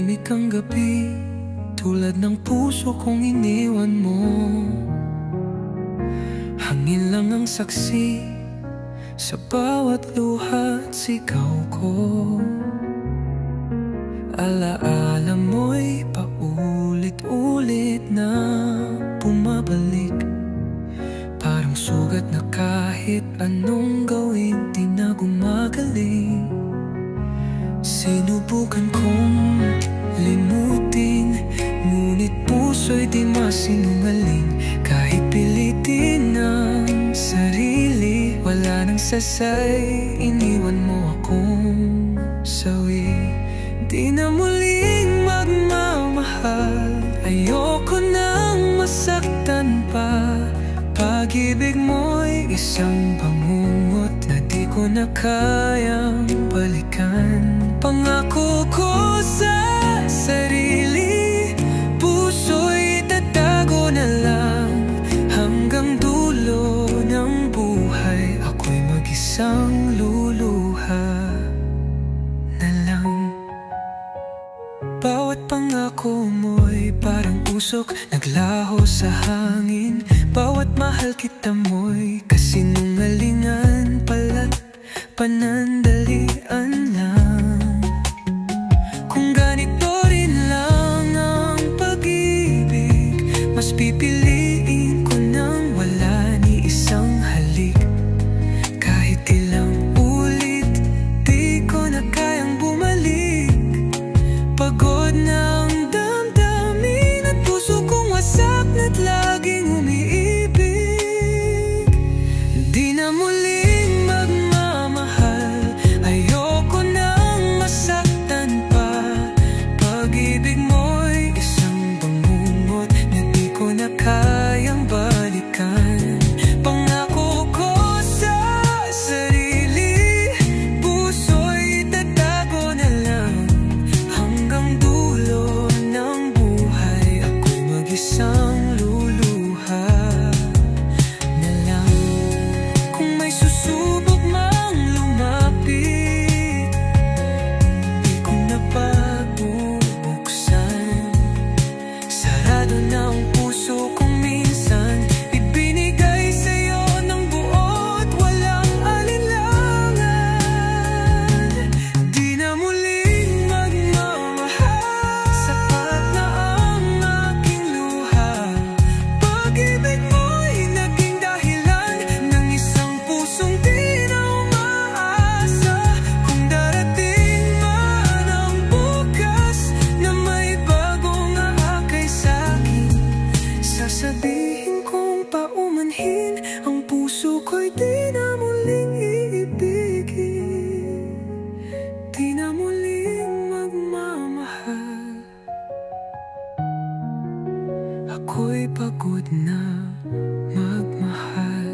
Tahimik ang gabi, tulad ng puso kong iniwan mo. Hangin lang ang saksi sa bawat luha at sigaw ko. Alaala mo'y paulit-ulit na bumabalik, parang sugat na kahit anong gawin di na gumagaling. Sinubukan kong limutin, ngunit puso'y di masinungaling. Kahit pilitin ang sarili, wala nang sasay, iniwan mo akong sawi. Di na muling magmamahal, ayoko nang masaktan pa. Pag-ibig mo'y isang bangungot na di ko na kayang balikan. Pangako ko sa sarili, puso'y itatago na lang. Hanggang dulo ng buhay, ako'y mag-isang luluha na lang. Bawat pangako mo'y parang usok naglaho sa hangin. Bawat mahal kita mo'y kasinungalingan, pala't panandalian lang. Kung ganito rin lang ang pag-ibig, mas pipiliin ko nang wala ni isang halik. Kahit ilang ulit, di ko na kayang bumalik. Pagod na ang damdamin at puso kong wasak na't laging umiibig. Di na muling magmamahal, ayoko nang masaktan pa. Pag-ibig mo'y isang bangungot na di ko na kayang balikan. Pangako ko sa sarili, puso'y itatago na lang. Hanggang dulo ng buhay, ako'y mag-isang luluha na lang. Kung may susubok mang lumapit, di ko na pagbubuksan. Sarado na ang puso kong minsan ibinigay sa'yo ng buo at walang alinlangan. Di na muling magmamahal, sapat na ang aking luha. Pag-ibig mo'y naging dahilan ng isang pusong di na umaasa. Kung darating man ang bukas na may bagong aakay sa'kin, sasabihin kong paumanhin, ang puso ko'y di na muling iibigin. Di na muling magmamahal, ako'y pagod na magmahal.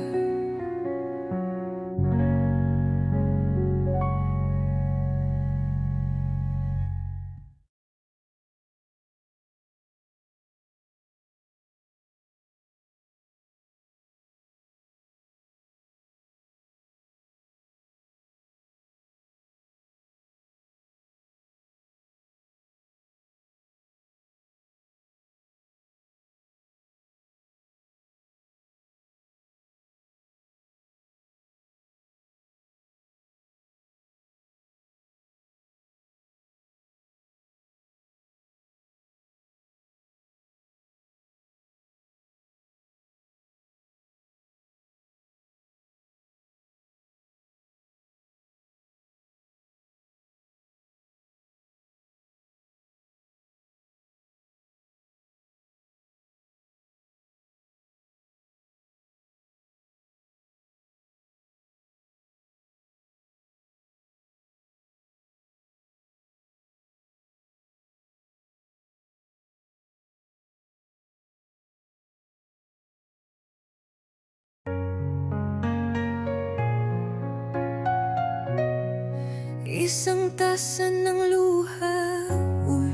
Isang tasa ng luha, uy.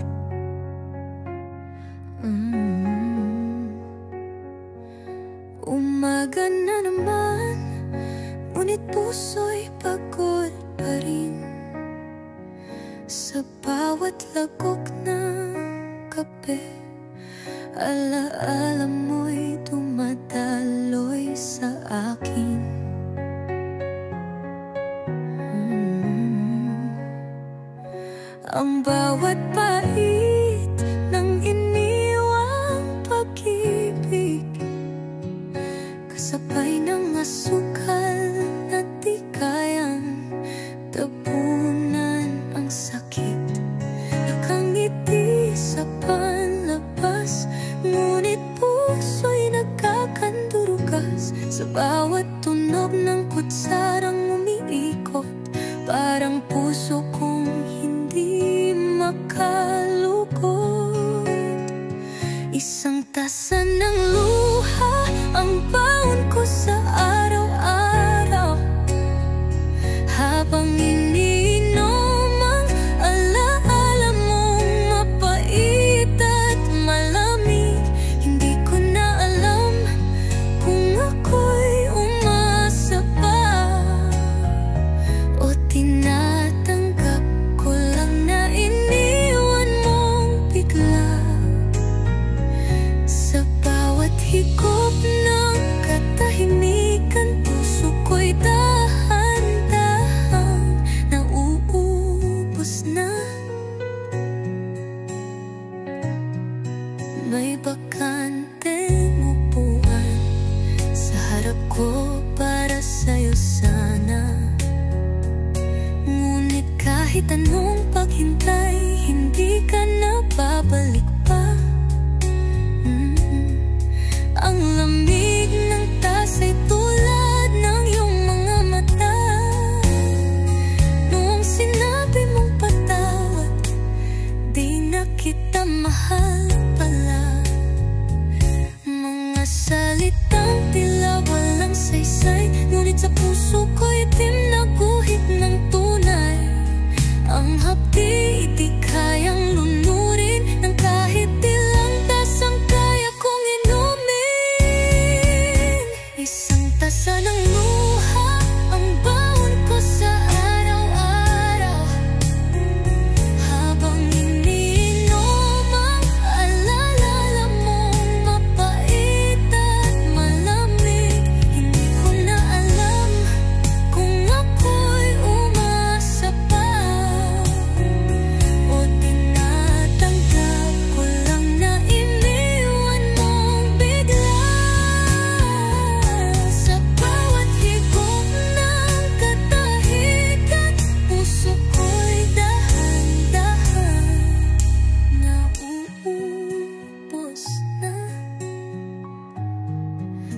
Umaga na naman, ngunit puso'y pagod pa rin. Sa bawat lagok na gabi, alaala mo'y dumadaloy sa akin. Ang bawat pait ng iniwang pag-ibig, kasabay ng asukal na di kayang tapunan ang sakit. Nakangiti sa panlabas, ngunit puso'y nagkakandurugas. Sa bawat tunog ng kutsarang umiikot, parang puso kong hindi makalugod. Isang tasa ng luha ang baon ko sa araw-araw, habang iniinom ang alaala mong mapait at malamig. Hindi ko na alam kung ako'y umasa pa o tinatanggap ko lang na iniwan mong bigla. Sa bawat higop ng katahimikan, puso ko'y dahan-dahang nauubos na. May bakanteng upuan sa harap ko para sa'yo sana, ngunit kahit anong paghintay, hindi ka na babalik pa. Ang lamig ng tasa'y tulad ng iyong mga mata. Noong sinabi mong patawad, di na kita mahal pala. Mga salitang tila walang saysay, ngunit sa puso ko'y itim na guhit ng tunay. Ang hapdi di kayang lunurin ng kahit ilang tasang kaya kong inumin. Isang tasa ng luha ang baon ko sa araw-araw, habang iniinom ang alaala mong mapait at malamig. Hindi ko na alam kung ako'y umasa pa o tinatanggap ko lang na iniwan mong bigla. Sa bawat higop ng katahikan, puso ko'y dahan-dahan nauubos na.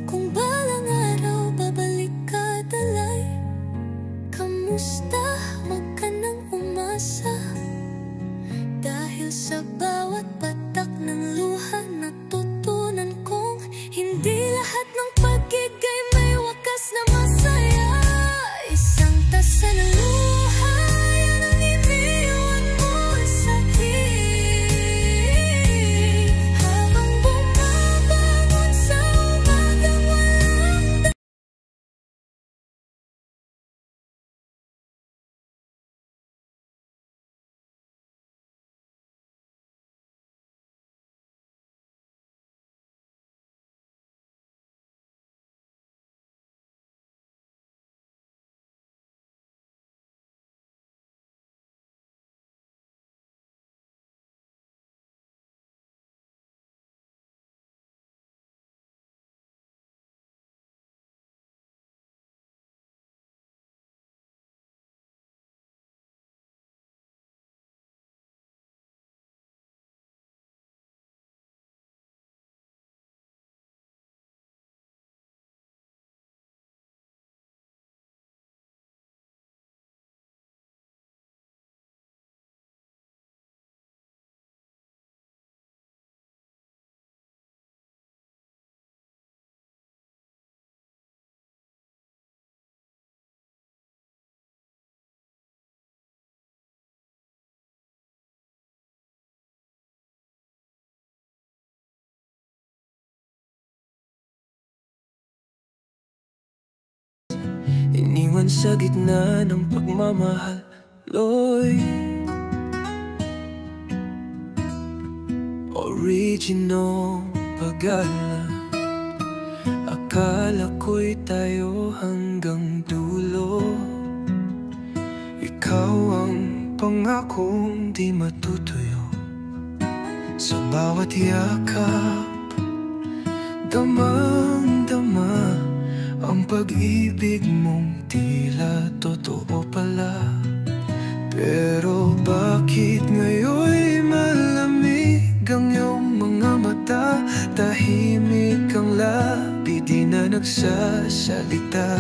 Kung balang araw babalik ka dalay, kamusta? Huwag ka nang umasa, dahil sa bawat patak ng luha natutunan kong hindi lahat ng pag-ibig may wakas na masaya. Isang tasa ng luha, yan ang iniwan mo sa'kin, habang bumabangon sa umagang walang. Iniwan sa gitna ng pagmamahal, Loy. original pag-ala. Akala ko'y tayo hanggang dulo. Ikaw ang pangakong di matutuyo. Sa bawat yakap, damang-dama ang pag-ibig mong tila totoo pala. Pero bakit ngayon'y malamig ang iyong mga mata? Tahimik ang labi, di na nagsasalita.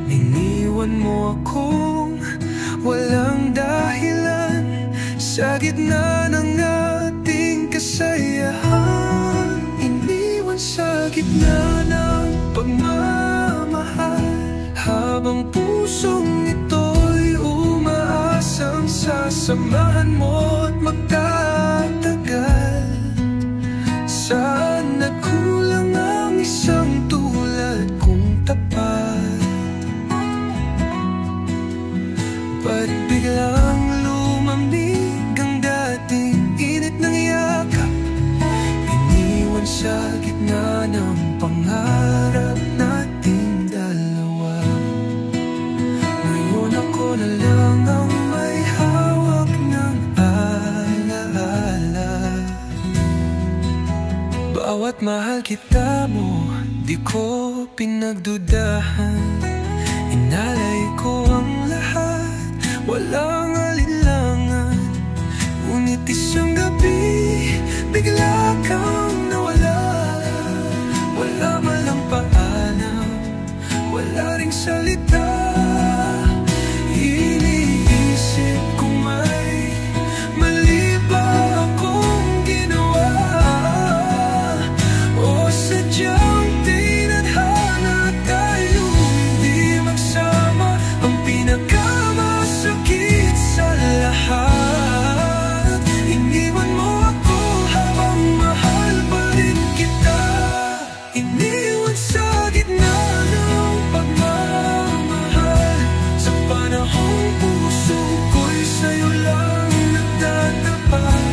Iniwan mo akong walang dahilan sa gitna ng ating kasayahan. Iniwan sa gitna ng pagmamahal, habang pusong ito'y umaasang sasamahan mo at magtatagal. Saan nagkulang ang isang tulad kong tapat? Ba't biglang lumamig ang dating init ng yakap? Iniwan sa gitna ng pangarap nating dalawa. Ngayon ako na lang ang may hawak ng alaala. Bawat mahal kita mo, di ko pinagdudahan. Inalay ko ang lahat, walang alinlangan. Ngunit isang gabi, bigla kang nawala. Wala man lang paalam, wala ring salita. Iniisip ko may mali ba akong ginawa, o sadyang tinadhana tayo hindi magsama. Ang pinakamasakit sa lahat, iniwan mo ako habang mahal pa rin kita. Iniwan sa gitna ng pagmamahal, sa panahong puso ko'y sa'yo lang nagtatapat.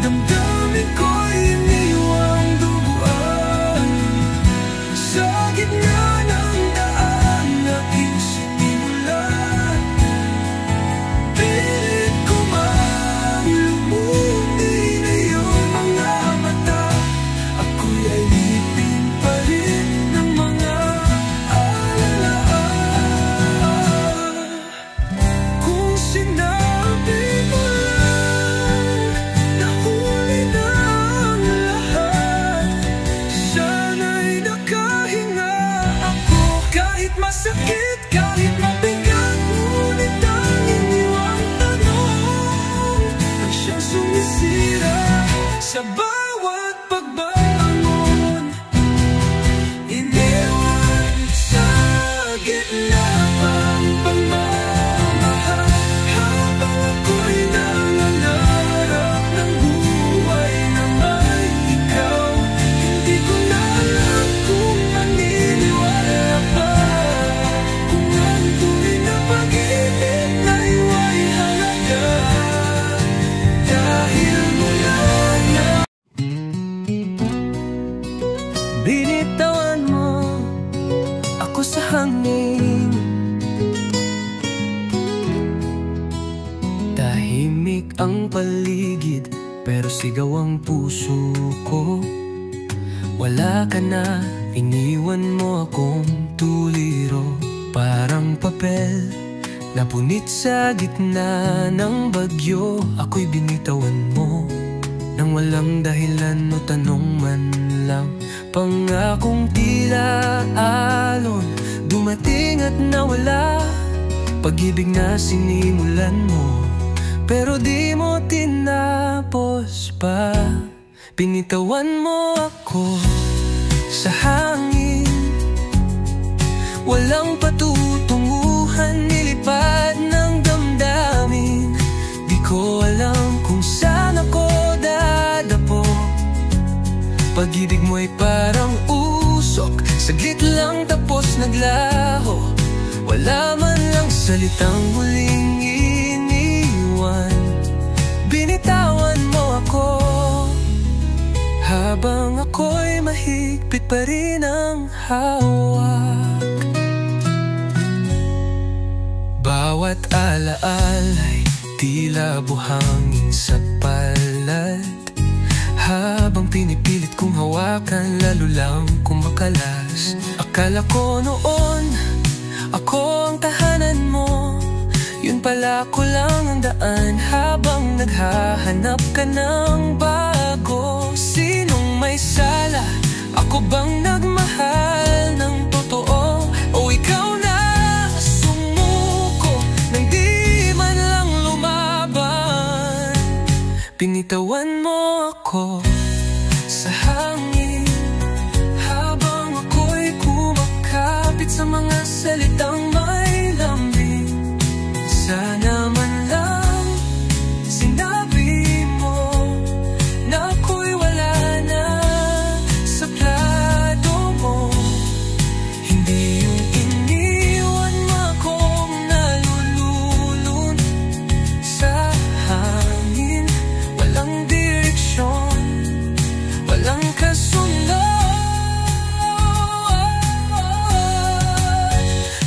Damdamin ko'y iniwang duguan sa gitna ng daan aking sinimulan. Pilit ko mang lumunin na iyong mga mata. Ako'y alipin pa rin ng mga alaala. Kung sinabi mo lang na huli na ang lahat, sana'y nakahinga ako. Kahit masakit, kahit mabigat, ngunit ang iniwang tanong ang siyang sumisira sa bawat pagbangon. Iniwan sa gitna ng pagmamahal, habang ako'y nangangarap ng buhay na may ikaw. Hindi ko na alam kung maniniwala pa, kung ang tunay na pag-ibig na iwa'y halaga. Dahil mula na binitawan mo ako sa hangin. Tahimik ang paligid, pero sigaw ang puso ko. Wala ka na, iniwan mo akong tuliro. Parang papel na punit sa gitna ng bagyo. Ako'y binitawan mo nang walang dahilan o tanong man lang. Pangakong tila alon, dumating at nawala. Pag-ibig na sinimulan mo, pero di mo tinapos pa. Binitawan mo ako sa hangin, walang patutunguhan, nilipad ng damdamin. Di ko alam kung saan ako dadapo. Pag-ibig mo'y parang usok, saglit lang tapos naglaho. Wala man lang salitang huling iniwan. Binitawan mo ako habang ako'y mahigpit pa rin ang hawak. Bawat alaala'y tila buhangin sa palad, habang pinipilit kong hawakan, lalo lang kumakalas. Akala ko noon ako ang tahanan mo, yun pala ko lang ang daan, habang naghahanap ka ng bago. Sinong may sala? Ako bang nagmahal ng totoo? O ikaw na sumuko nang di man lang lumaban? Binitawan mo ako sa hangin, habang ako'y kumakapit sa mga salitang may lambing. Sana man lang sinabi mo na ako'y wala na sa plano mo. Hindi yung iniwan mo akong nalululun sa hangin. Walang direksyon, walang kasunod.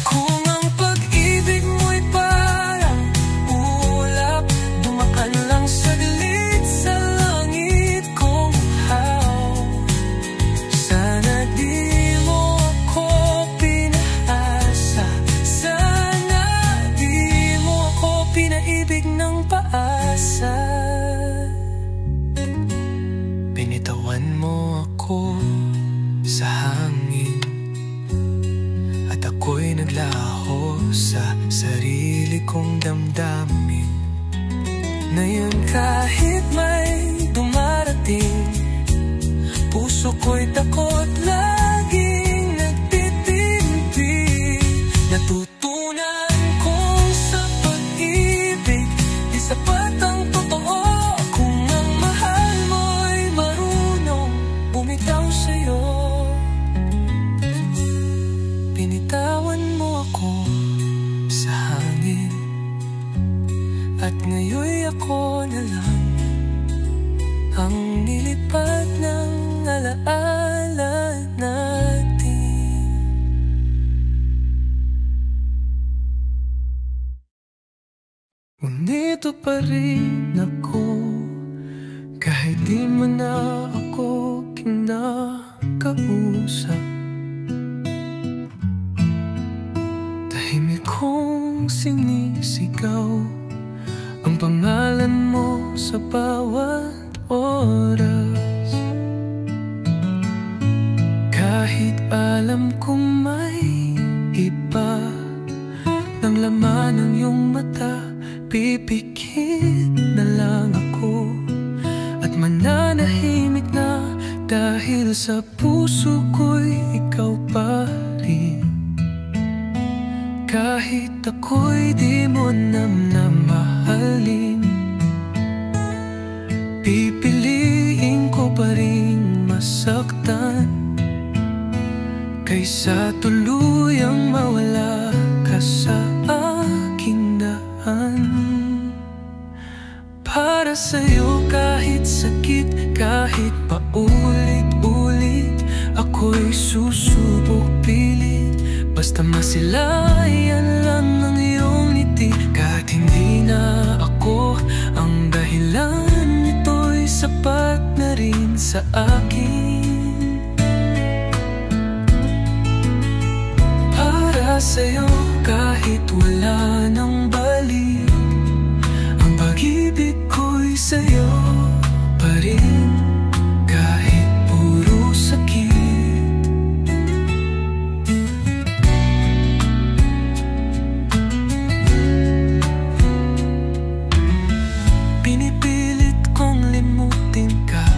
Kung ang pag-ibig mo'y parang ulap, dumaan lang saglit sa langit kong haw. Sana di mo ako pinaasa, sana di mo ako pinaibig ng paasa. Binitawan mo ako sa hangin, at ako'y naglaho sa sarili kong damdamin. Ngayon kahit may dumarating, puso ko'y takot, laging nagtitindig. Natutunan kong sa pag-ibig di sapat ang totoo. Kung ang mahal mo'y marunong bumitaw sa'yo, binitawan mo ako sa hangin, at ngayon ako na lang ang nilipad ng alaala natin. Ngunito pa rin ako, kahit di mo na ako kinakausap. Tahimik kong sinisigaw ang pangalan mo sa bawat oras. Kahit alam kong may iba ng laman ng iyong mata, pipikit na lang ako at mananahimik na, dahil sa puso ko'y ikaw pa rin. Kahit ako'y di mo namamahalin, pipiliin ko pa rin masaktan, kaysa tuluyang mawala ka sa aking daan. Para sa'yo kahit sakit, kahit paulit-ulit, ako'y susubok pilit, basta masilayan lang ang iyong ngiti. Kahit hindi na ako ang dahilan, ito'y sapat na rin sa akin. Para sa'yo kahit wala nang balik, ang pag-ibig ko'y sa'yo pa rin, kahit puro sakit. Pinipilit kong limutin ka,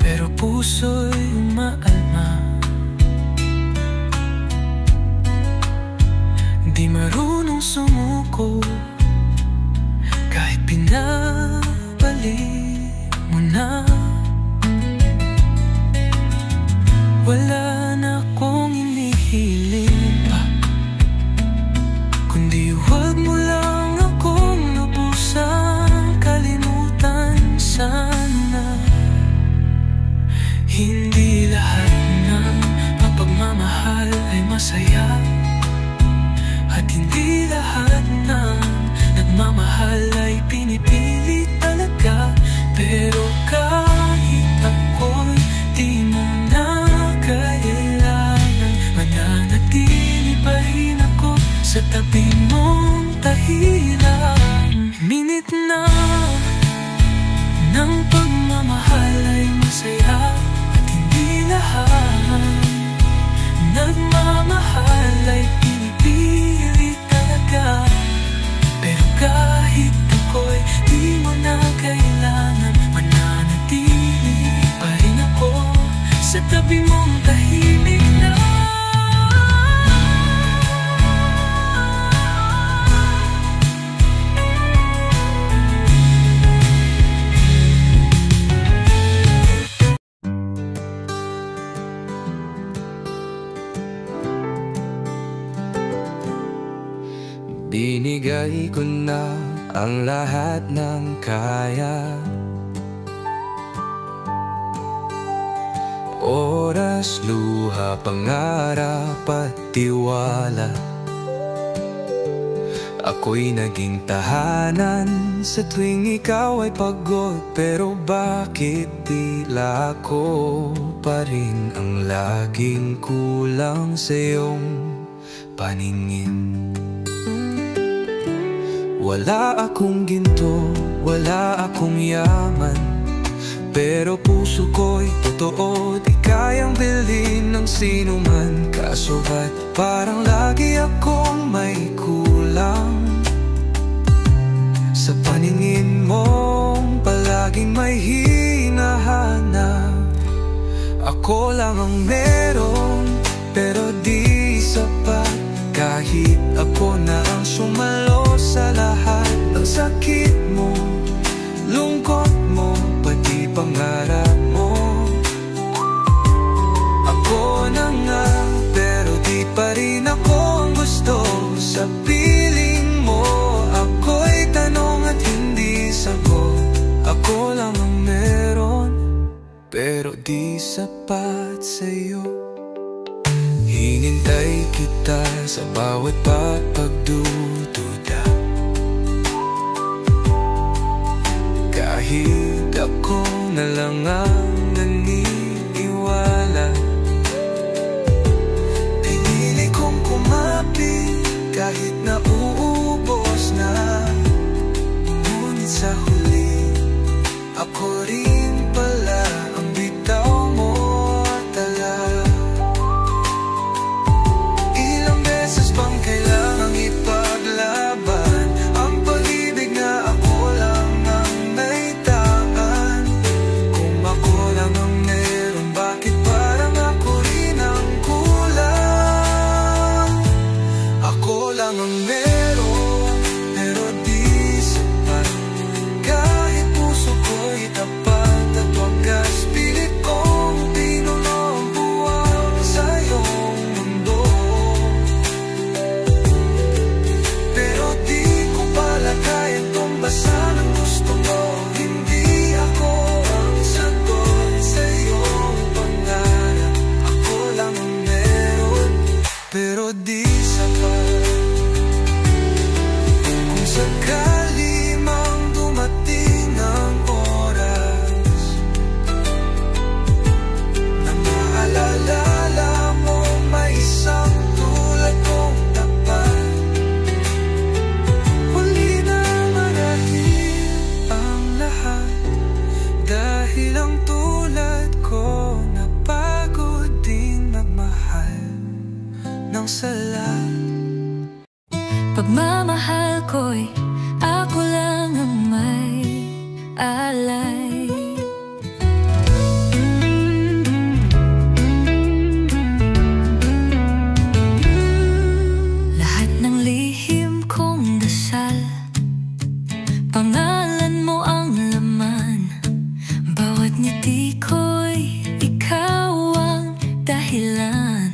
pero puso'y umaalma. Di marunong sumuko, kahit pinabalik mo na. Wala na akong inihiling pa, kundi huwag mo lang akong lubusang kalimutan sana. masaya. At hindi lahat ng nagmamahal ay pinipili talaga. Pero kahit ako'y di mo na kailangan, mananatili pa rin ako sa tabi mong dahilan. Minit na ng pagmamahal ay masaya. At hindi lahat nagmamahal ay pinipili talaga. Pero kahit ako'y di mo na kailangan, mananatili pa rin ako sa tabi mong tahimik na. Binigay ko na ang lahat ng kaya. Oras, luha, pangarap at tiwala. Ako'y naging tahanan sa tuwing ikaw ay pagod. Pero bakit tila ako pa rin ang laging kulang sa iyong paningin? Wala akong ginto, wala akong yaman, pero puso ko'y totoo, di kayang bilhin ng sino man. Kaso ba't parang lagi akong may kulang? Sa paningin mong palaging may hinahanap. Ako lang ang meron, pero di sapat. Kahit ako na ang sumalo sa lahat ng sakit mo, lungkot mo, pati pangarap mo. Ako na nga, pero di pa rin ako ang gusto. Sa piling mo, ako'y tanong at hindi sagot. Ako lang ang meron, pero di sapat sa'yo. Hinintay kita sa bawat pagdududa. Kahit ako na lang ang naniniwala. Pinili kong kumapit kahit nauubos na. Ngunit sa huli, ako rin pala ang bitaw mo tala. Pang kailangang ipaglaban ang pag-ibig na ako lang ang naitaan. Kung ako lang ang meron, bakit parang ako rin ang kulang? Ako lang ang meron, pero di sapat. Kahit puso ko'y tapat at wagas, pilit kong pinuno ang buwan sa iyong mundo. Kayang tumbasan ang gusto mo. Hindi ako ang sagot sa iyong pangarap. Ako lang ang meron, pero di sapat. Kung sakali mang dumating ang oras na maalala mo may isang tulad kong tapat, dahil ang tulad ko napagod din magmahal ng sala. Pagmamahal ko'y ako lang ang may alay. Lahat ng lihim kong dasal, pangalan mo ang laman. Bawat ngiti ko'y ikaw ang dahilan.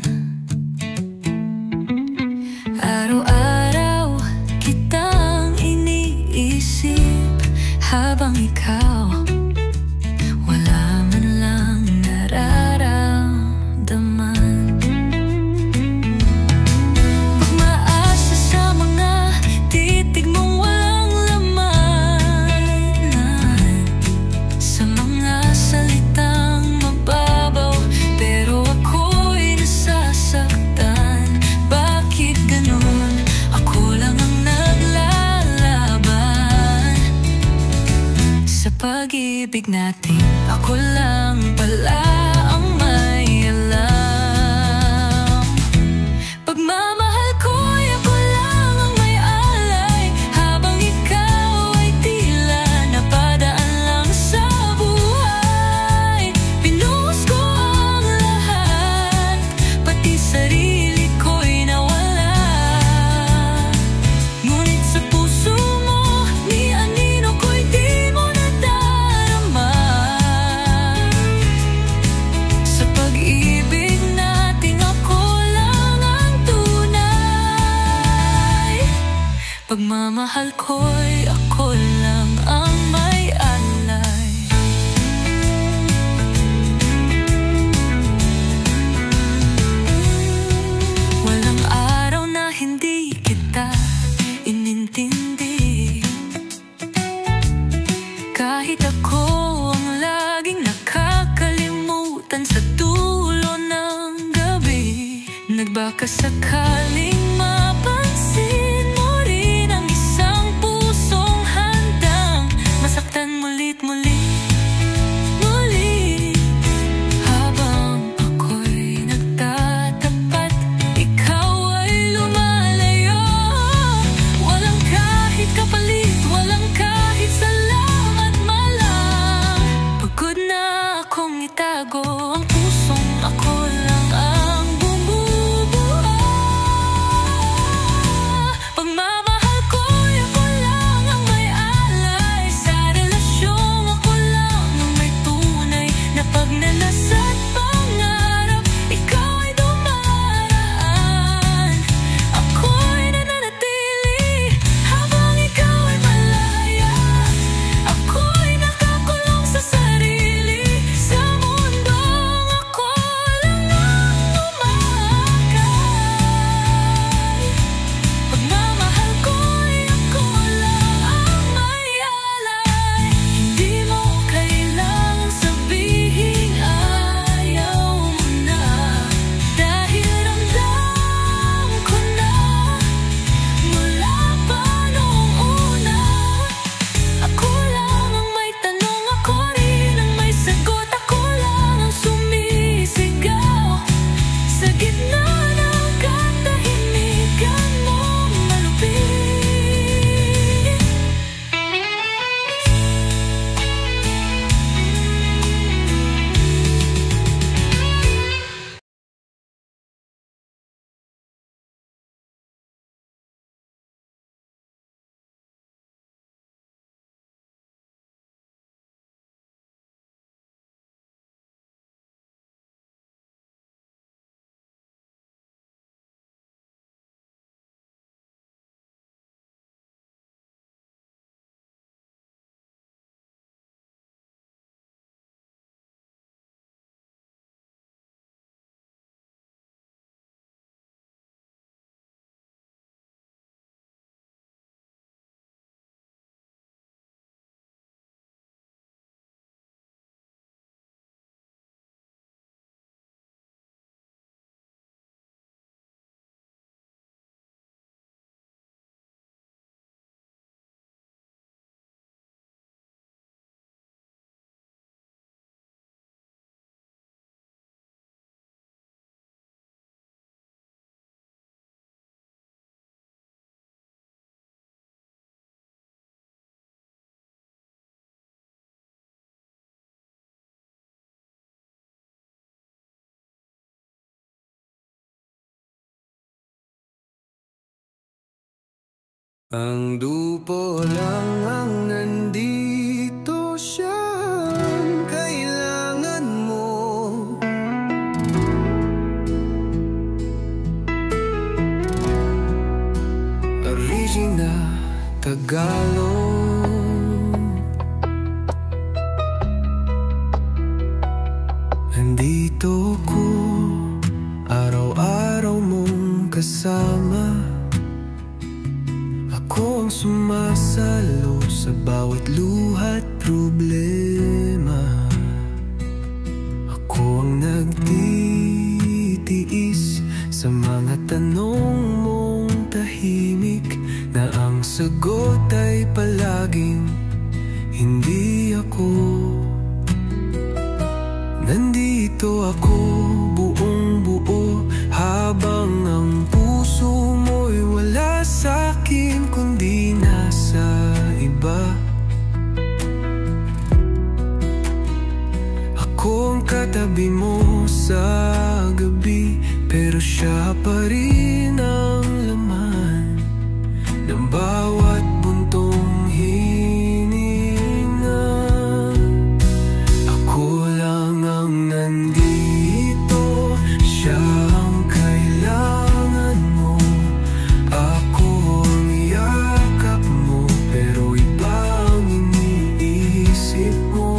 Araw-araw kitang iniisip, habang ikaw wala man lang nararamdaman. natin, ako lang pala ang may alam. Pagmamahal ko'y ako lang ang may alay, habang ikaw ay tila napadaan lang sa buhay. Pinuhos ko ang lahat, pati sarili ko'y nawala. Ngunit sa puso mo, ni anino ko'y di mo nadarama. Sa pag-ibig natin, ako lang ang tunay. Pagmamahal ko'y ako lang ang may alay. Walang araw na hindi kita inintindi, kahit ako ang laging nakakalimutan sa dulo ng gabi. Nagbaka sakaling mapansin mo rin ang isang pusong handang masaktan mulit muli. Habang ako'y nagtatapat, ikaw ay lumalayo. Walang kahit kapalit, walang kahit salamat malang. Pagod na akong itago ang pusong ako lang ang bumubuo. Pagmamahal ko'y ako lang ang may alay, sa relasyong ako lang ang may tunay na pagnanasat pangarap. Ikaw ay dumaraan, ako'y nananatili habang ikaw ay malaya. Ako'y nakakulong sa sarili, sa mundong ako lang ang umakay. Pagmamahal ko'y ako lang ang may alay. Hindi mo kailangang sabihin ayaw mo na, dahil ramdam ko na mula pa noong una. Ako lang ang may tanong, ako rin ang may sagot. Ako lang ang sumisigaw sa gitna ng katahimikan mong malupit. Ang dupo lang ang nandito, siyang kailangan mo. Regina Tagalog. Nandito ko, araw-araw mong kasama. Ako ang sumasalo sa bawat luha't problema. Ako ang nagtitiis sa mga tanong mong tahimik, na ang sagot ay palaging hindi ako. nandito ako buong buo, habang ang puso mo'y wala sa'kin kundi nasa iba. Ako ang katabi mo sa gabi, pero siya pa rin ang laman ng bawat buntong hininga. Ako lang ang nandito, siya ang kailangan mo. Ako ang yakap mo, pero iba ang iniisip mo.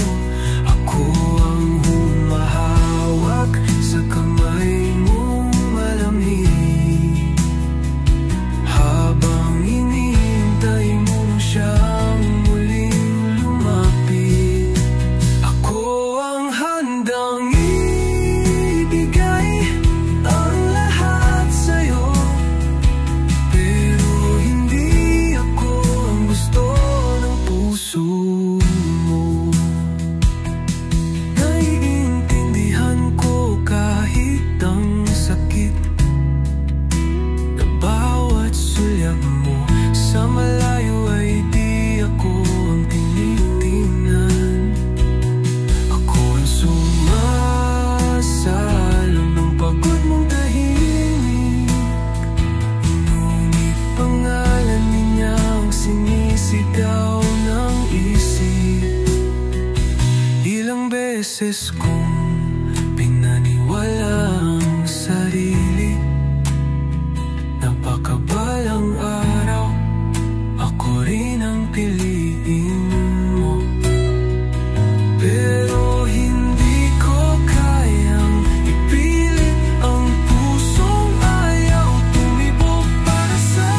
Ako ang humahawak sa kamay mong malamig, habang hinihintay mo siyang muling lumapit. Ako ang handang ibigay ang lahat sa'yo, pero hindi ako ang gusto ng puso mo. Naiintindihan ko kahit ang sakit na bawat sulyap mo sa malayo ay di ako ang tinitingnan. Ako ang sumasalong ng pagod mong tahimik, ngunit pangalan niya ang sinisigaw ng isip. Ilang beses kong pinaniwala ang sarili, napakabalang araw ako rin ang piliin mo. Pero hindi ko kayang ipilit ang pusong ayaw tumibok para sa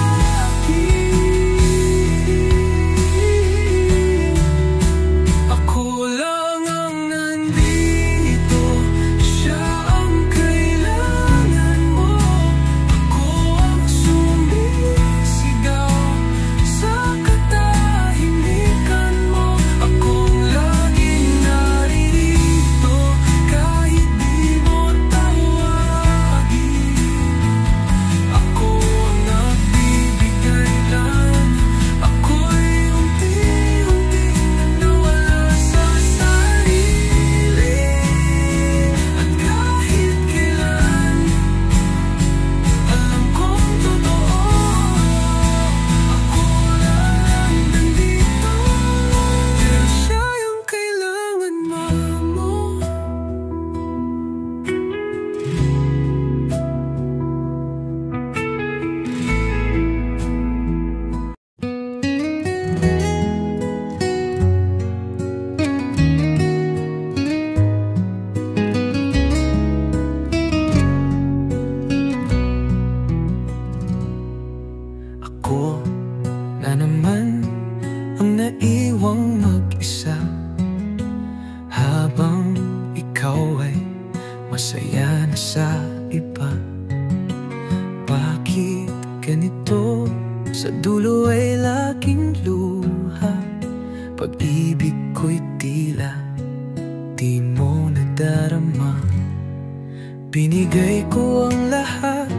akin. Ako lang ang nandito, siya ang kailangan mo. Ako ang sumisigaw sa katahimikan mo. Akong laging naririto kahit di mo tawagin. Ako ang nagbibigay lang, ako'y unti-unting nawala sa sarili. At kahit kailan, alam kong totoo, ako lang nandito, pero siya yung kailangan mo. Ako na naman ang naiwang mag-isa, habang ikaw ay masaya na sa iba. Bakit ganito? Sa dulo ay laging luha, pag-ibig ko'y tila di mo nadarama. Binigay ko ang lahat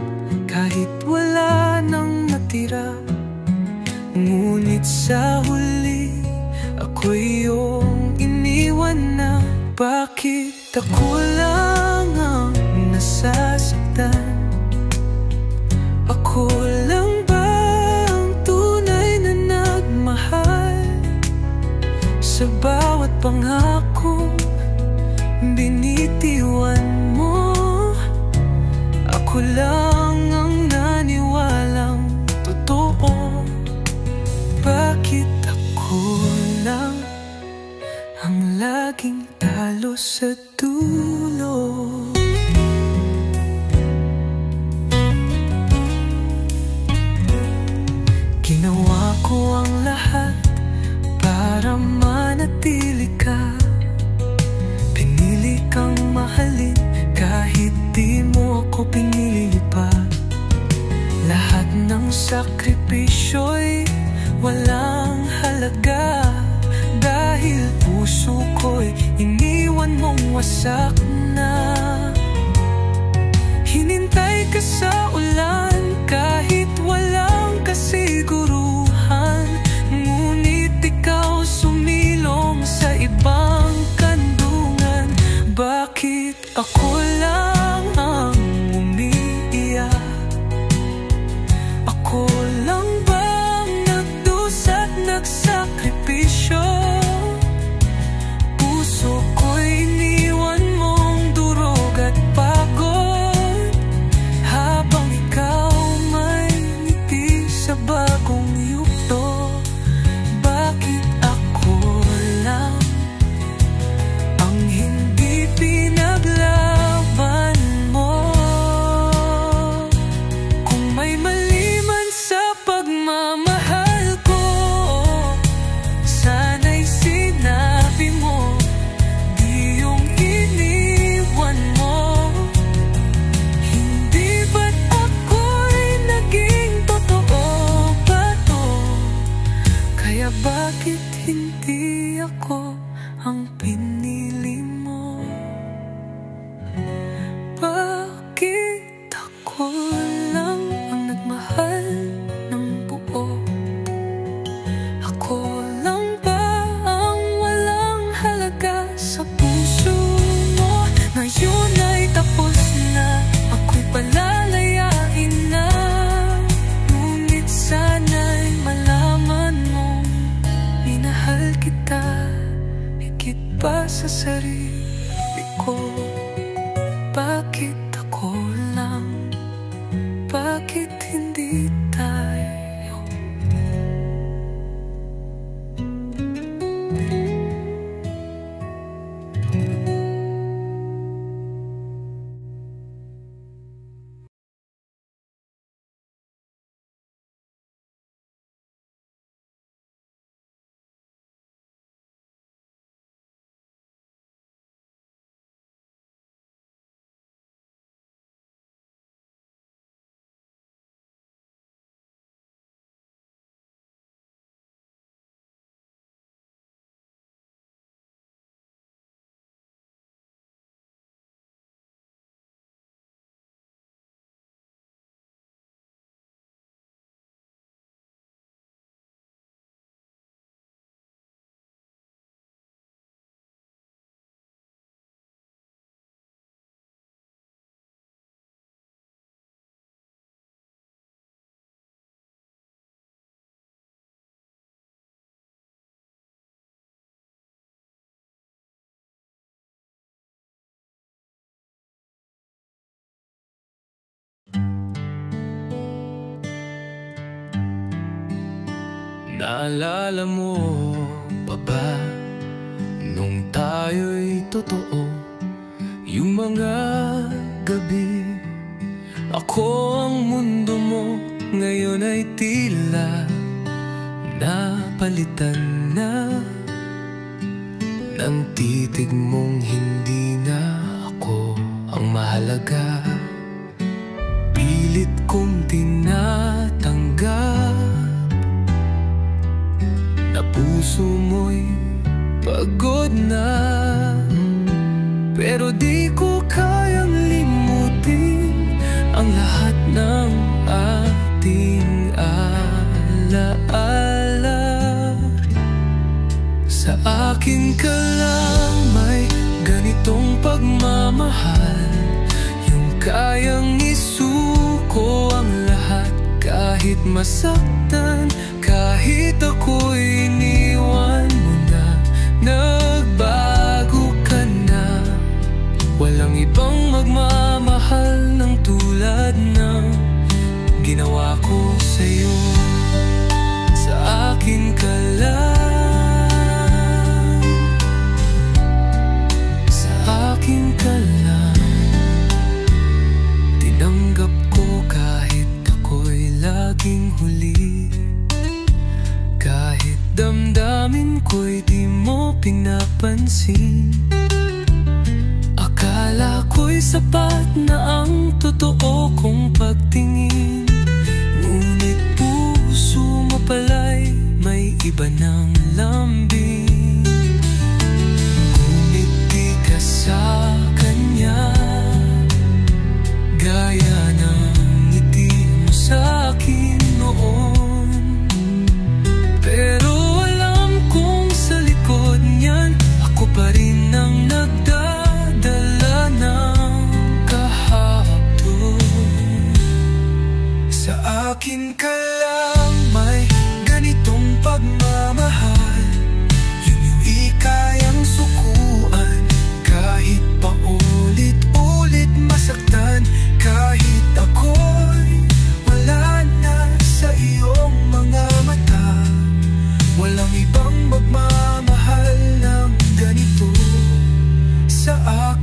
kahit wala nang natira, ngunit sa huli ako'y iyong iniwan na. Bakit ako lang ang nasasaktan? Ako lang ba ang tunay na nagmahal? Sa bawat pangako binitiwan mo, ako lang ang naniwalang totoo. Bakit ako lang ang laging talo sa dulo? Ginawa ko ang lahat para manatili ka. Pinili kang mahalin kahit di mo ako pinili pa. Lahat ng sakripisyo'y walang halaga, dahil puso ko'y iniwan mong wasak na. Bakit ako lang ang umiiyak? Ako lang bang nagdusa't nagsakripisyo? Puso ko'y iniwan mong durog at pagod, habang ikaw may ngiti sa bagong yugto. Bakit ako lang ang hindi pinaglaban mo? Kung may mali man sa pagmamahal ko, sana'y sinabi mo, di yung iniwan mo. Hindi ba't ako'y naging totoo ba to? Kaya bakit hindi ako ang pinili mo? Bakit ako lang ang nagmahal ng buo? Ako lang ba ang walang halaga sa puso mo? Ngayon ay tapos na, ako'y palalayain na. Ngunit sana'y malaman mong minahal kita higit pa sa sarili ko. Bakit ako lang? Bakit hindi tayo? Naalala mo pa ba nung tayo'y totoo? Yung mga gabi, ako ang mundo mo. Ngayon ay tila napalitan na ng titig mong hindi na ako ang mahalaga. Pilit kong tinatanggap na puso mo'y pagod na, pero di ko kayang limutin ang lahat ng ating alaala. Sa akin ka lang may ganitong pagmamahal, yung kayang isuko ang lahat kahit masaktan. Kahit ako'y iniwan mo na, nagbago ka na. Walang ibang magmamahal ng tulad ng ginawa ko sa'yo. Sa akin ka lang, sa akin ka lang. Tinanggap ko kahit ako'y laging huli. Kahit damdamin ko'y di mo pinapansin. Akala ko'y sapat na ang totoo kong pagtingin. Ngunit puso mo pala'y may iba ng lambing. Ngunit di ka sa kanya gaya ng ngiti mo sa akin noon. Pero alam kong sa likod niyan, ako pa rin ang nagdadala ng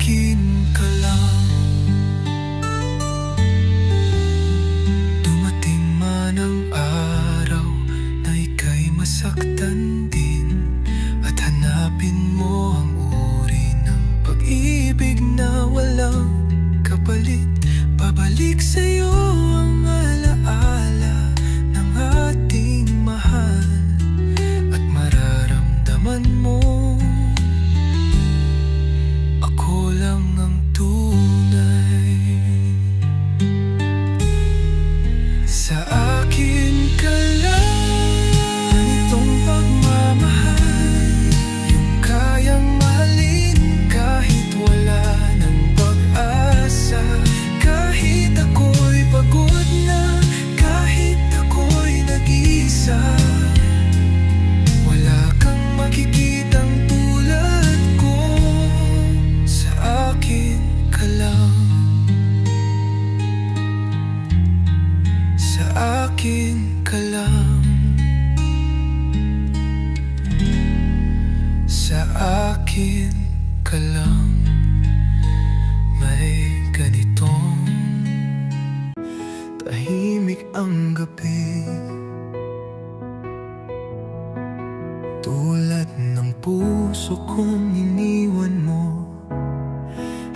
akin ka lang. Dumating man ang araw na ika'y masaktan din, at hanapin mo ang uri ng pag-ibig na walang kapalit. Babalik sa'yo ang alaala ng ating mahal, at mararamdaman mo ako lang ang tunay. Sa akin ka lang, ganitong pagmamahal, yung kayang mahalin kahit wala ng pag-asa. Kahit ako'y pagod na, kahit ako'y nag-iisa, wala kang makikitang tulad ko. Sa akin ka lang, sa akin ka lang, sa akin ka lang. May ganitong tahimik ang gabi, tulad ng puso kong iniwan mo.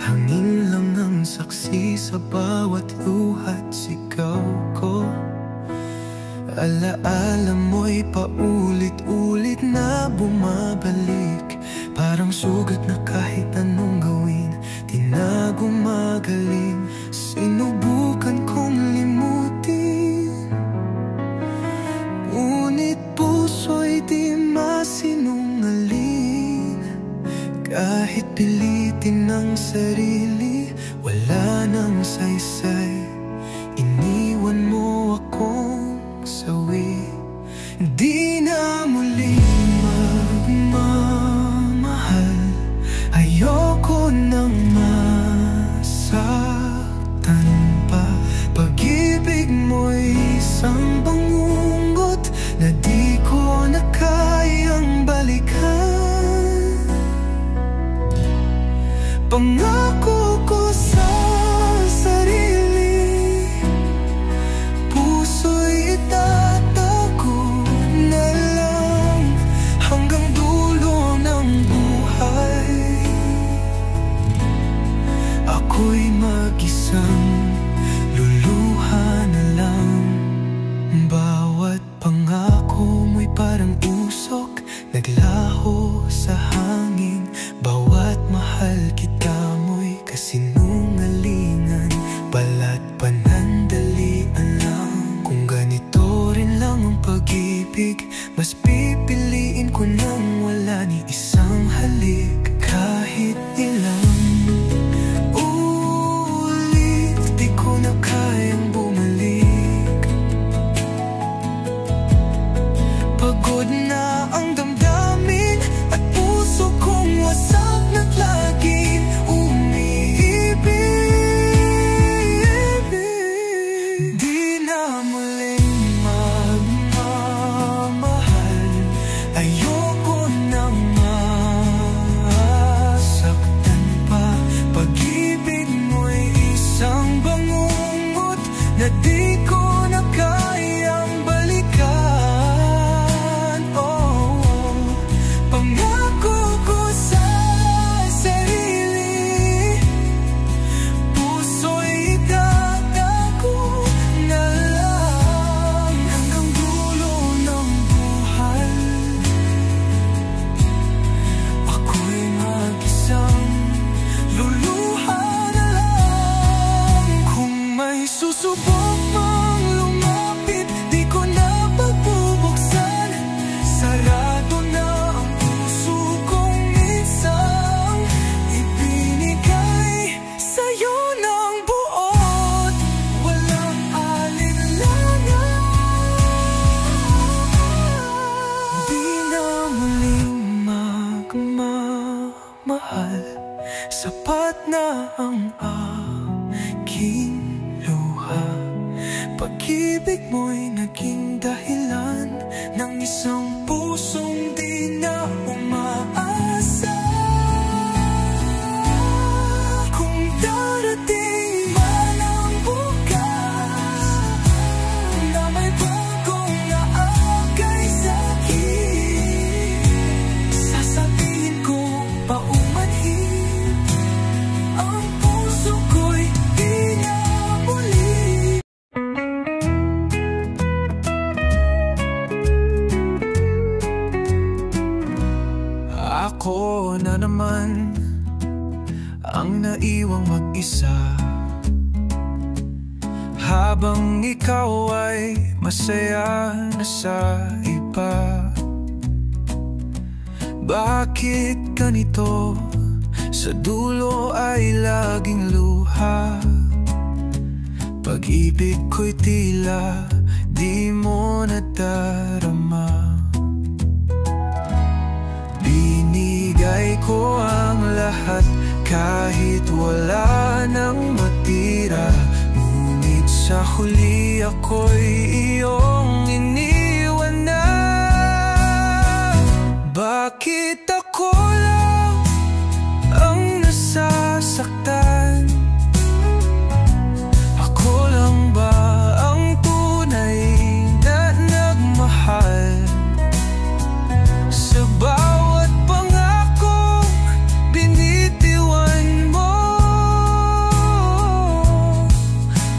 Hangin lang ang saksi sa bawat luha't sigaw ko. Alaala mo'y paulit-ulit na bumabalik, parang sugat na kahit anong gawin di na gumagaling. Sinubukan kong limutin, ngunit puso'y di masinungaling. Kahit pilitin ang sarili, wala nang saysay. Iniwan mo akong sawi. Di na muling magmamahal, ayoko nang masaktan pa. Pag-ibig mo'y isang bangungot na di ko na kayang balikan. Pangako ko sa sarili, puso'y itatago na lang hanggang dulo ng buhay. Ako'y mag-isang luluha na lang. Bawat pangako mo'y parang usok, naglaho sa hangin. Bawat mahal kita mo'y kasinungalingan, balat panandalian lang. Kung ganito rin lang ang pag-ibig, mas pipiliin ko nang wala ni isang halik. Kahit ilang ulit, di ko na kayang bumalik. Pagod na ang damdamin at puso kong wasak na't laging umiibig. Di na muling magmamahal, ayoko nang masaktan pa. Pag-ibig mo'y isang bangungot na di ko na kayang balikan. Oh, pangako ko sa sarili, puso'y itatago na lang hanggang dulo ng buhay. Ako'y mag-isang luluha na lang. Kung may susubok mang lumapit, di ko na pagbubuksan. Sarado na ang puso kong minsang ibinigay sa'yo ng buot, walang alinlangan. Di na muling magmamahal, sapat na ang aking luha. Pag-ibig mo'y naging dahilan ng isang pusong di na umaasa. ang naiwang mag-isa, habang ikaw ay masaya na sa iba. Bakit ganito? Sa dulo ay laging luha. Pag-ibig ko'y tila di mo nadarama. Binigay ko ang lahat kahit wala nang matira. Ngunit sa huli ako'y iyong iniwan na. Bakit ako lang ang nasasaktan? Ako lang ba ang tunay na nagmahal? Sa bawat pangakong binitiwan mo,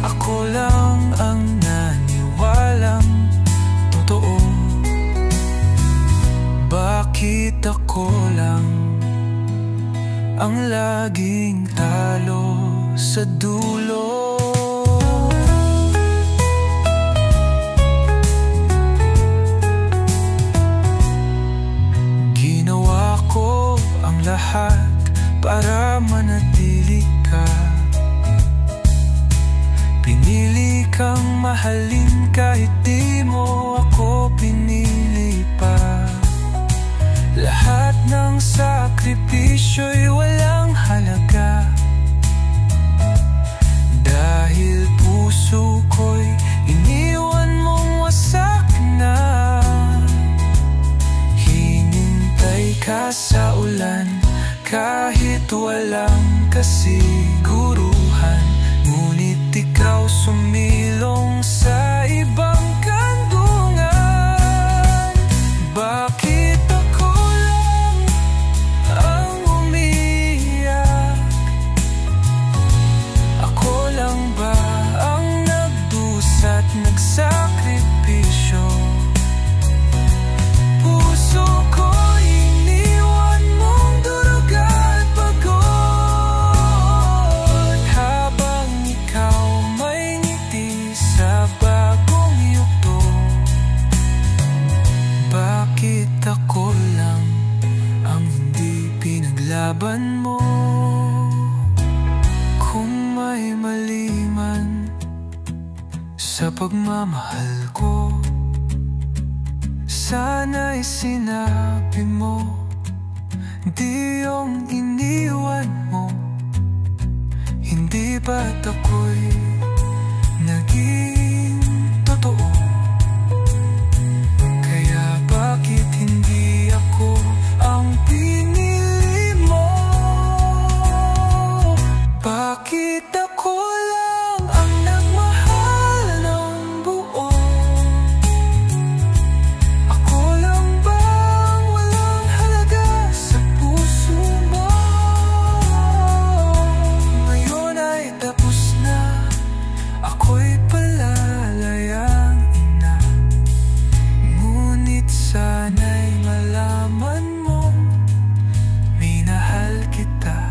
ako lang ang naniwalang totoo. Bakit ako lang ang laging talo sa dulo? Ginawa ko ang lahat para manatili ka. Pinili kang mahalin kahit di mo ako pinili pa. Lahat ng sakripisyo'y walang halaga, dahil puso ko'y iniwan mong wasak na. Hinintay ka sa ulan kahit walang kasiguruhan, ngunit ikaw sumilong sa ibang kandungan. Bakit ako lang ang umiiyak? Ako lang ba ang nagdusa't nagsakripisyo? Puso ko iniwan mong duruga at pagod, habang ikaw may ngiti sa bagong yugto. Bakit ako lang ang hindi pinaglaban mo? Kung may mali man sa pagmamahal ko, sana'y sinabi mo. Di yung iniwan mo, hindi ba't ako'y naging totoo? Kaya bakit hindi ako ang pinili mo? Bakit ako lang ang nagmahal ng buo? Ako lang bang walang halaga sa puso mo? Ngayon ay tapos na, ako'y palalayang ina. Ngunit sana'y malaman mo, minahal kita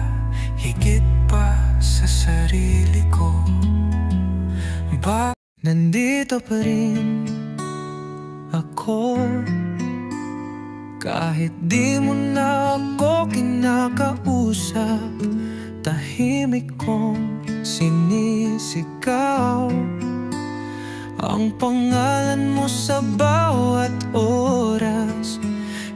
higit pa sa sarili ko. Nandito pa rin ako, kahit di mo na ako kinakausap. Tahimik kong sinisigaw ang pangalan mo sa bawat oras,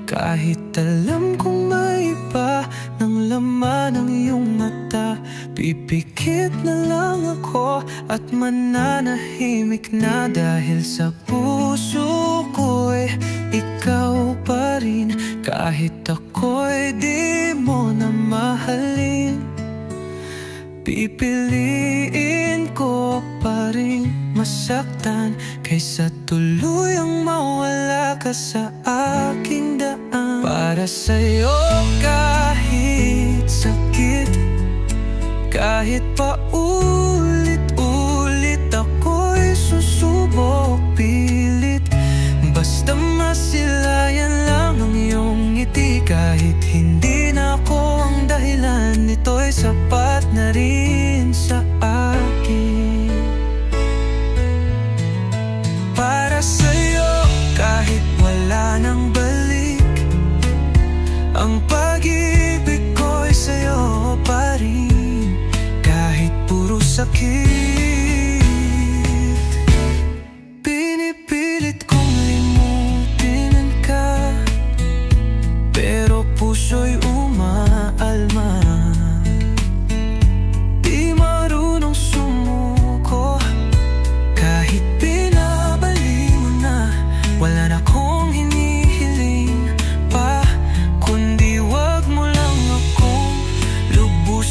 kahit alam kong may iba ng laman ng iyong mata. Pipikit na lang ako at mananahimik na, dahil sa puso ko'y ikaw pa rin. Kahit ako'y di mo na mahalin, pipiliin ko pa rin masaktan kaysa tuluyang mawala ka sa aking daan. Para sa'yo kahit sakit, kahit pa ulit-ulit ako'y susubok pilit. Basta masilayan lang ang iyong ngiti, kahit hindi na ako ang dahilan, ito'y sapat.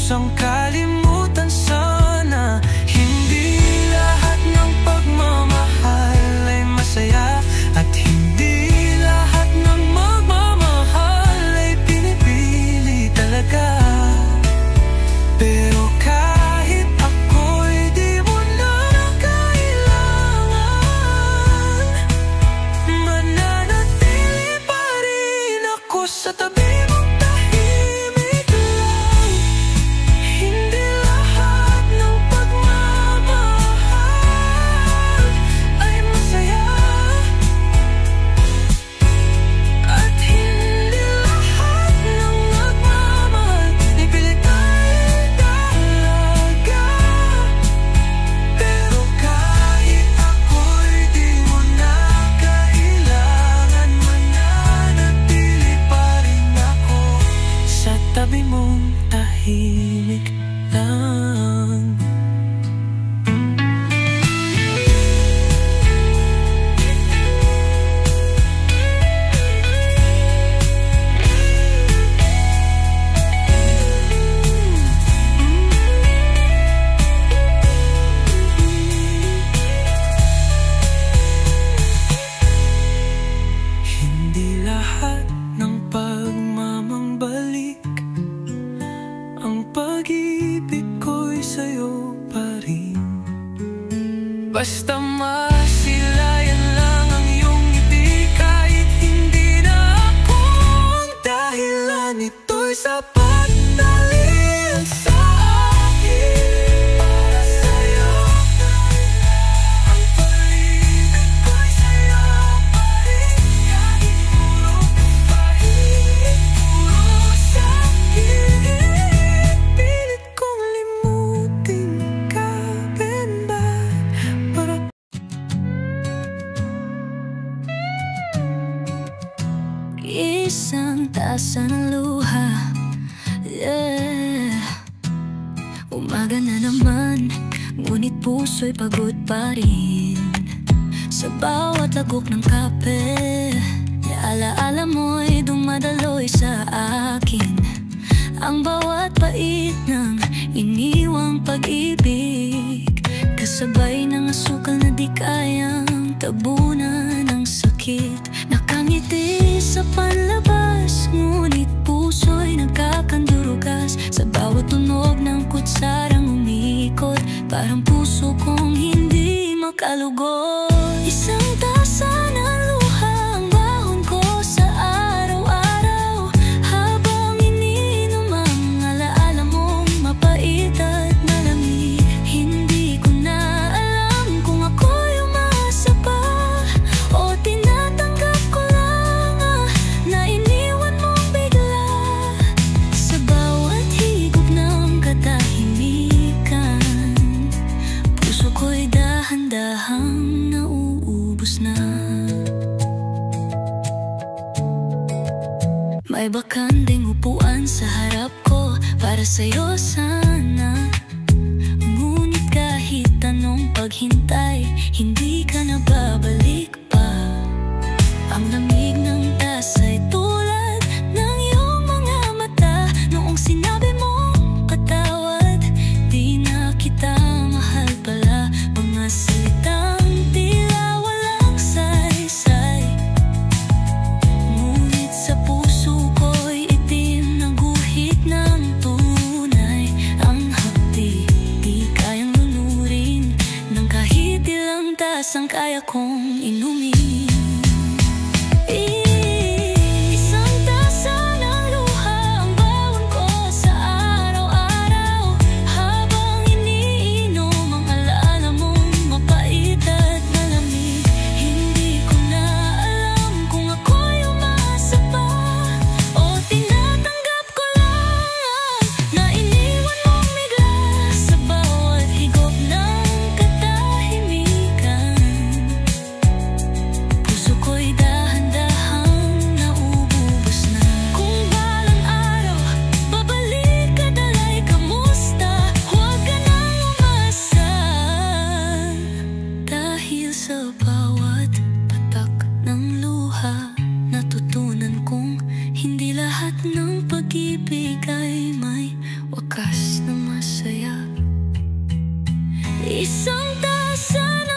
kusang kalimutan sana. Hindi lahat ng pagmamahal ay masaya, at hindi lahat ng magmamahal ay pinipili talaga. Pero kahit ako'y di mo na kailangan, mananatili pa rin ako sa tabi mong tahimik lang. Hindi lahat ng pagmamahal ay masaya, at hindi lahat ng nagmamahal ay pilitan talaga. Pero kahit ako'y di mo na kailangan, mananatili pa rin ako sa tabi mong tahimik lang. Hindi lahat ng pagmamambalik, ang pag-ibig ko'y sa'yo pa rin. Basta masilayan lang ang iyong ngiti, kahit hindi na ako ang dahilan, ito'y sapat dahil sa akin. Para sa'yo ang pag-ibig ko'y sa'yo pa rin. Kahit puro pahit, puro sakit, pilit kong limutin ka, benda. Para Isang tasa ng luha, yeah. Umaga na naman, ngunit puso'y pagod pa rin. Sa bawat lagok ng kape, alaala mo'y dumadaloy sa akin. Ang bawat pait ng iniwang pag-ibig, kasabay ng asukal na di kayang tabunan ng sakit. Nakangiti sa panlabas, ngunit puso'y nagkakandurugas. Sa bawat tunog ng kutsarang umikot, parang puso kong hindi makalugod. Isang tasa ng luha ang bahon ko sa araw-araw, habang iniinom ang alaala mong mapait at malamig. Hindi ko na alam kung ako'y umasa pa o tinatanggap ko lang na iniwan mong bigla. Sa bawat higop ng katahimikan, puso ko'y dahan-dahang nauubos na. May bakanding upuan sa harap ko para sa'yo sana, ngunit kahit anong paghintay, hindi ka na babalik pa. Ang lamig ng tasa'y tulad ng iyong mga mata noong sinabi mong patawad. Di na kita mahal pala, mga salitang tila walang saysay. Ngunit sa puso ko'y itim na guhit ng tunay. Ang hapdi di kayang lunurin ng kahit ilang tasang kaya kong inumin. Isang tasa ng luha ang bawon ko sa araw-araw, habang iniinom ang alaala mong mapait at malamig. Hindi ko na alam kung ako'y umasa pa o tinatanggap ko lang na iniwan mong bigla. Sa bawat higop ng katahimikan, isang taasan